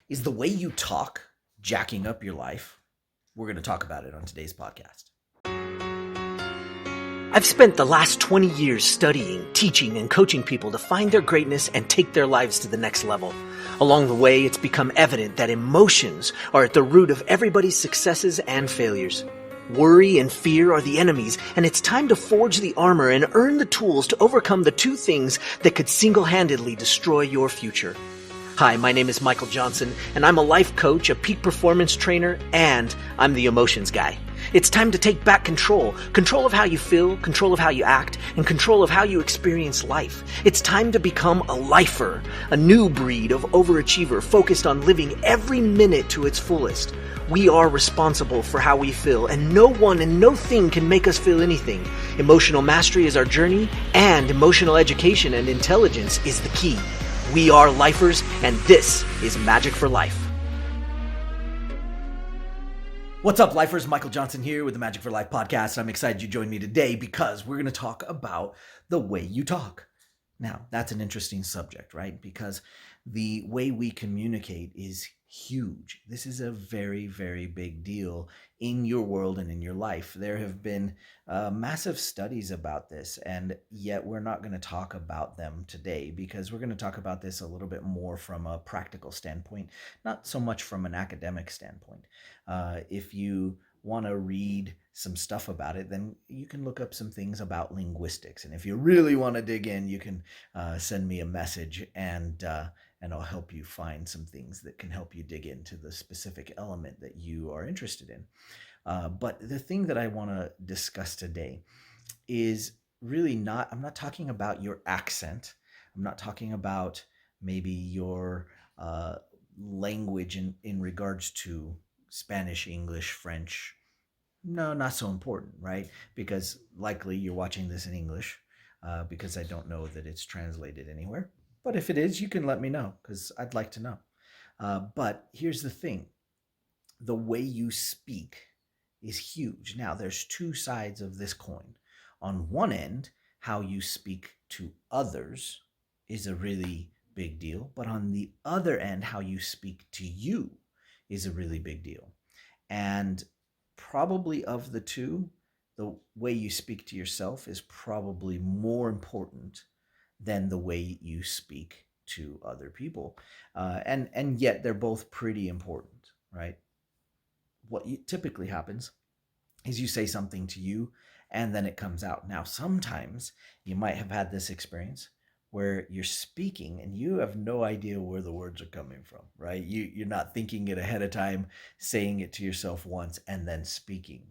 Is the way you talk jacking up your life? We're going to talk about it on today's podcast. I've spent the last 20 years studying, teaching, and coaching people to find their greatness and take their lives to the next level. Along the way, it's become evident that emotions are at the root of everybody's successes and failures. Worry and fear are the enemies, and it's time to forge the armor and earn the tools to overcome the two things that could single-handedly destroy your future. Hi, my name is Michael Johnson, and I'm a life coach, a peak performance trainer, and I'm the emotions guy. It's time to take back control of how you feel, control of how you act, and control of how you experience life. It's time to become a lifer, a new breed of overachiever focused on living every minute to its fullest. We are responsible for how we feel, and no one and no thing can make us feel anything. Emotional mastery is our journey, and emotional education and intelligence is the key. We are lifers, and this is Magic for Life. What's up, lifers? Michael Johnson here with the Magic for Life podcast. I'm excited you joined me today because we're going to talk about the way you talk. Now, that's an interesting subject, right? Because the way we communicate is huge. This is a very, very big deal in your world and in your life. There have been massive studies about this, and yet we're not going to talk about them today because we're going to talk about this a little bit more from a practical standpoint, not so much from an academic standpoint. If you want to read some stuff about it, then you can look up some things about linguistics. And if you really want to dig in, you can send me a message and I'll help you find some things that can help you dig into the specific element that you are interested in. But the thing that I want to discuss today is really I'm not talking about your accent. I'm not talking about maybe your language in regards to Spanish, English, French. No, not so important, right? Because likely you're watching this in English because I don't know that it's translated anywhere. But if it is, you can let me know because I'd like to know. But here's the thing. The way you speak is huge. Now, there's two sides of this coin. On one end, how you speak to others is a really big deal. But on the other end, how you speak to you is a really big deal. And probably of the two, the way you speak to yourself is probably more important than the way you speak to other people. And yet they're both pretty important, right? What typically happens is you say something to you and then it comes out. Now, sometimes you might have had this experience where you're speaking and you have no idea where the words are coming from, right? You're not thinking it ahead of time, saying it to yourself once and then speaking.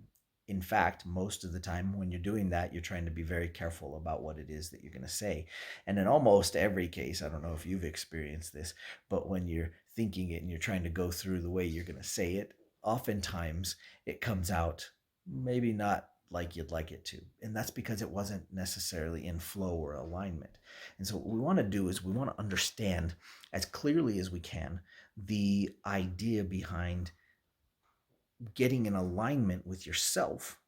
In fact, most of the time when you're doing that, you're trying to be very careful about what it is that you're going to say. And in almost every case, I don't know if you've experienced this, but when you're thinking it and you're trying to go through the way you're going to say it, oftentimes it comes out maybe not like you'd like it to. And that's because it wasn't necessarily in flow or alignment. And so what we want to do is we want to understand as clearly as we can the idea behind getting in alignment with yourself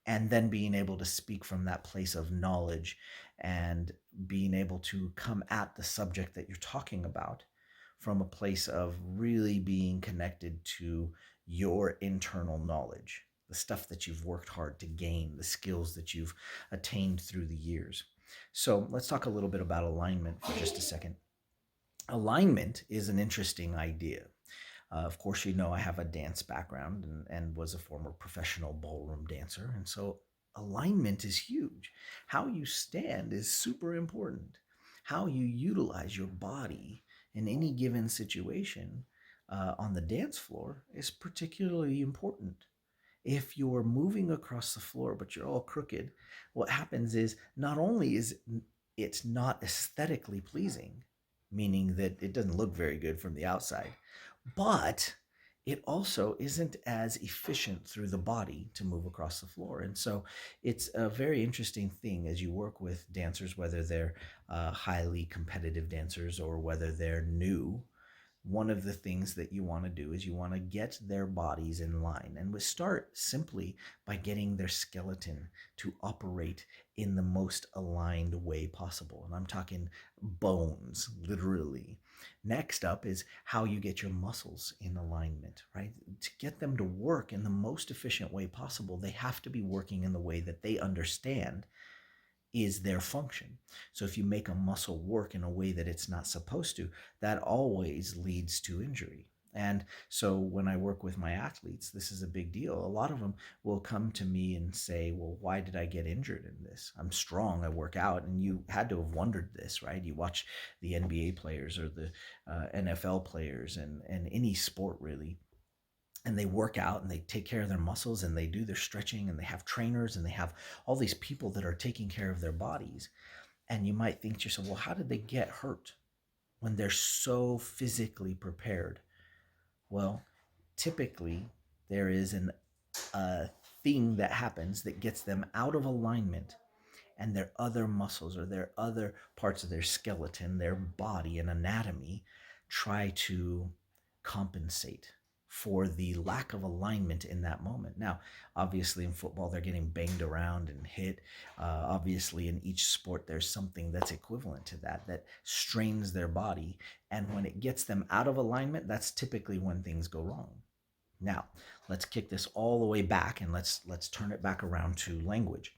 and then being able to speak from that place of knowledge and being able to come at the subject that you're talking about from a place of really being connected to your internal knowledge, the stuff that you've worked hard to gain, the skills that you've attained through the years. So let's talk a little bit about alignment for just a second. Alignment is an interesting idea. Of course, you know I have a dance background and was a former professional ballroom dancer. And so alignment is huge. How you stand is super important. How you utilize your body in any given situation on the dance floor is particularly important. If you're moving across the floor but you're all crooked, what happens is not only is it's not aesthetically pleasing, meaning that it doesn't look very good from the outside, but it also isn't as efficient through the body to move across the floor. And so it's a very interesting thing as you work with dancers, whether they're highly competitive dancers or whether they're new. one of the things that you want to do is you want to get their bodies in line. And we start simply by getting their skeleton to operate in the most aligned way possible. And I'm talking bones, literally. Next up is how you get your muscles in alignment, right? To get them to work in the most efficient way possible, they have to be working in the way that they understand is their function. So if you make a muscle work in a way that it's not supposed to, that always leads to injury. And so when I work with my athletes, this is a big deal. A lot of them will come to me and say, well, why did I get injured in this? I'm strong, I work out. And you had to have wondered this, right? You watch the NBA players or the NFL players and any sport really, and they work out and they take care of their muscles and they do their stretching and they have trainers and they have all these people that are taking care of their bodies. And you might think to yourself, well, how did they get hurt when they're so physically prepared? Well, typically there is a thing that happens that gets them out of alignment, and their other muscles or their other parts of their skeleton, their body and anatomy try to compensate for the lack of alignment in that moment. Now, obviously in football, they're getting banged around and hit. Obviously in each sport, there's something that's equivalent to that, that strains their body. And when it gets them out of alignment, that's typically when things go wrong. Now, let's kick this all the way back and let's turn it back around to language.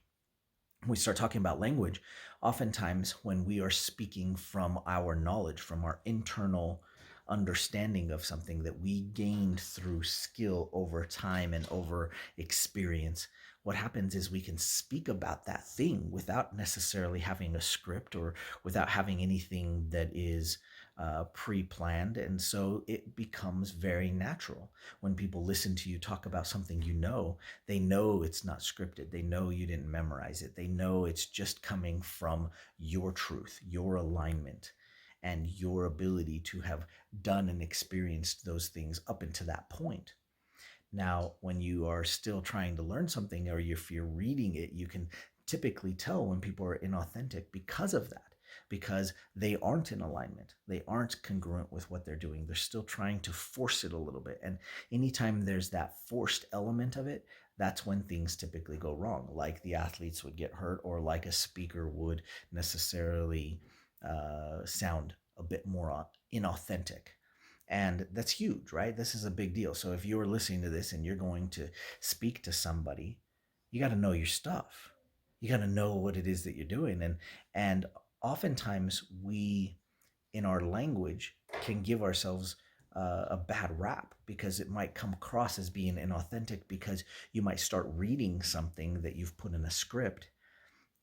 When we start talking about language, oftentimes when we are speaking from our knowledge, from our internal understanding of something that we gained through skill over time and over experience, what happens is we can speak about that thing without necessarily having a script or without having anything that is pre-planned. And so it becomes very natural. When people listen to you talk about something, they know it's not scripted. They know you didn't memorize it. They know it's just coming from your truth, your alignment, and your ability to have done and experienced those things up until that point. Now, when you are still trying to learn something, or if you're reading it, you can typically tell when people are inauthentic because of that, because they aren't in alignment. They aren't congruent with what they're doing. They're still trying to force it a little bit. And anytime there's that forced element of it, that's when things typically go wrong, like the athletes would get hurt, or like a speaker would necessarily sound a bit more inauthentic. And that's huge, right? This is a big deal. So if you're listening to this and you're going to speak to somebody, you got to know your stuff. You got to know what it is that you're doing. And oftentimes we, in our language, can give ourselves a bad rap because it might come across as being inauthentic, because you might start reading something that you've put in a script,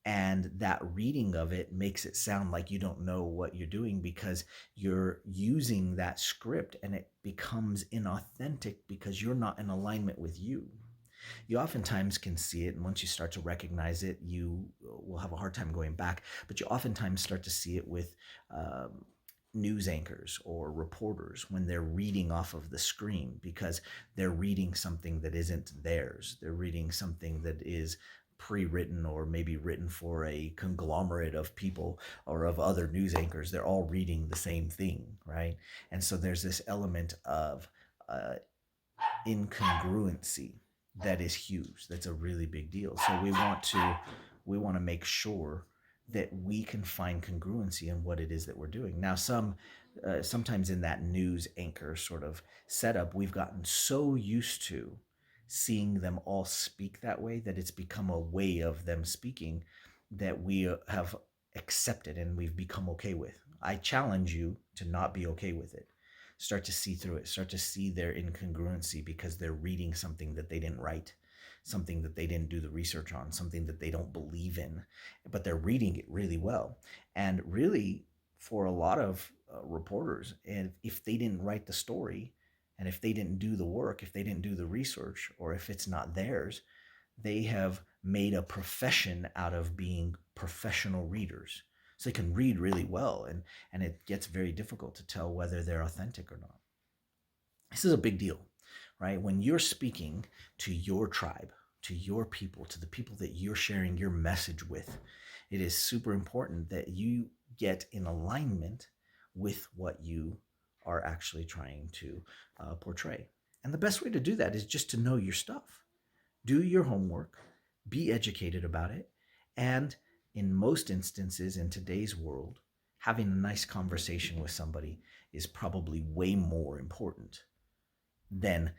and that reading of it makes it sound like you don't know what you're doing because you're using that script, and it becomes inauthentic because you're not in alignment with you. You oftentimes can see it, and once you start to recognize it, you will have a hard time going back, but you oftentimes start to see it with news anchors or reporters when they're reading off of the screen, because they're reading something that isn't theirs. They're reading something that is pre-written or maybe written for a conglomerate of people or of other news anchors. They're all reading the same thing, right? And so there's this element of incongruency that is huge. That's a really big deal. So we want to make sure that we can find congruency in what it is that we're doing. Now, sometimes in that news anchor sort of setup, we've gotten so used to seeing them all speak that way that it's become a way of them speaking that we have accepted and we've become okay with. I challenge you to not be okay with it. Start to see through it. Start to see their incongruency because they're reading something that they didn't write, something that they didn't do the research on, something that they don't believe in, but they're reading it really well. And really, for a lot of reporters, and if they didn't write the story, and if they didn't do the work, if they didn't do the research, or if it's not theirs, they have made a profession out of being professional readers. So they can read really well, and it gets very difficult to tell whether they're authentic or not. This is a big deal, right? When you're speaking to your tribe, to your people, to the people that you're sharing your message with, it is super important that you get in alignment with what you are actually trying to portray. And the best way to do that is just to know your stuff. Do your homework, be educated about it, and in most instances in today's world, having a nice conversation with somebody is probably way more important than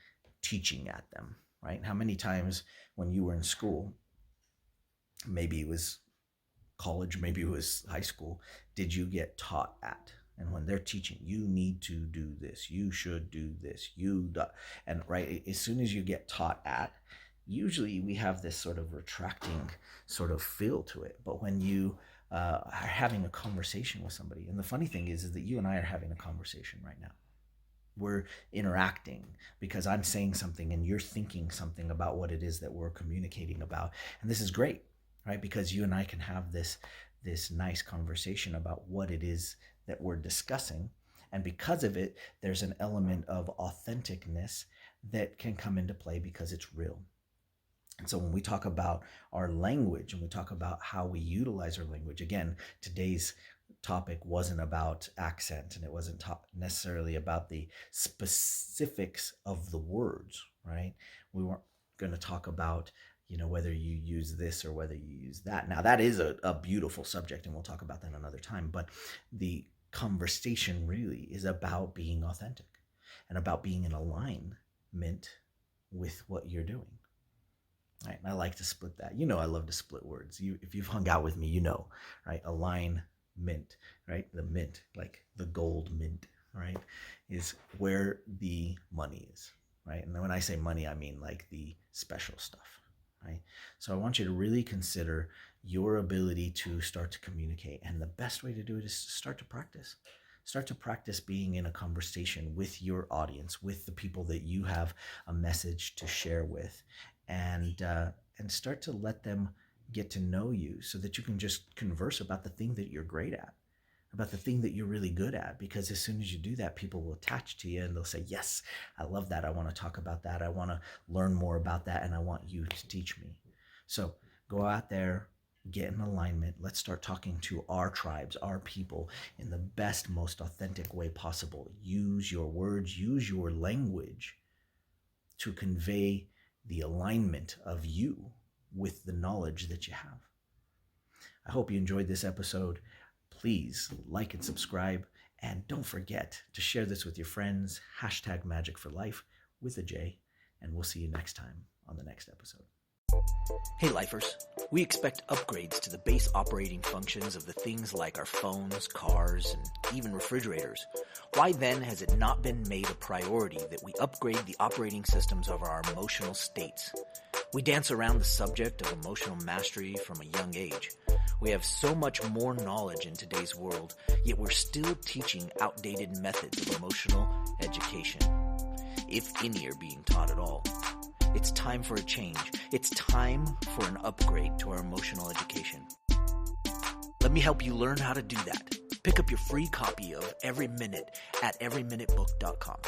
teaching at them, right? How many times when you were in school, maybe it was college, maybe it was high school, did you get taught at? And when they're teaching, you need to do this, you should do this, and right, as soon as you get taught at, usually we have this sort of retracting sort of feel to it. But when you are having a conversation with somebody, and the funny thing is that you and I are having a conversation right now. We're interacting because I'm saying something and you're thinking something about what it is that we're communicating about. And this is great, right? Because you and I can have this nice conversation about what it is that we're discussing. And because of it, there's an element of authenticness that can come into play because it's real. And so when we talk about our language and we talk about how we utilize our language, again, today's topic wasn't about accent and it wasn't necessarily about the specifics of the words, right? We weren't going to talk about, whether you use this or whether you use that. Now, that is a beautiful subject and we'll talk about that another time. But the conversation really is about being authentic and about being in alignment with what you're doing. Right, and I like to split that. I love to split words. If you've hung out with me, right? Alignment, right? The mint, like the gold mint, right? Is where the money is, right? And then when I say money, I mean like the special stuff, right? So I want you to really consider your ability to start to communicate. And the best way to do it is to start to practice. Start to practice being in a conversation with your audience, with the people that you have a message to share with. And start to let them get to know you so that you can just converse about the thing that you're great at, about the thing that you're really good at. Because as soon as you do that, people will attach to you and they'll say, yes, I love that. I want to talk about that. I want to learn more about that. And I want you to teach me. So go out there, get in alignment. Let's start talking to our tribes, our people in the best, most authentic way possible. Use your words, use your language to convey the alignment of you with the knowledge that you have. I hope you enjoyed this episode. Please like and subscribe. And don't forget to share this with your friends. #MagicForLife with a J. And we'll see you next time on the next episode. Hey lifers, we expect upgrades to the base operating functions of the things like our phones, cars, and even refrigerators. Why then has it not been made a priority that we upgrade the operating systems of our emotional states? We dance around the subject of emotional mastery from a young age. We have so much more knowledge in today's world, yet we're still teaching outdated methods of emotional education, if any are being taught at all. It's time for a change. It's time for an upgrade to our emotional education. Let me help you learn how to do that. Pick up your free copy of Every Minute at everyminutebook.com.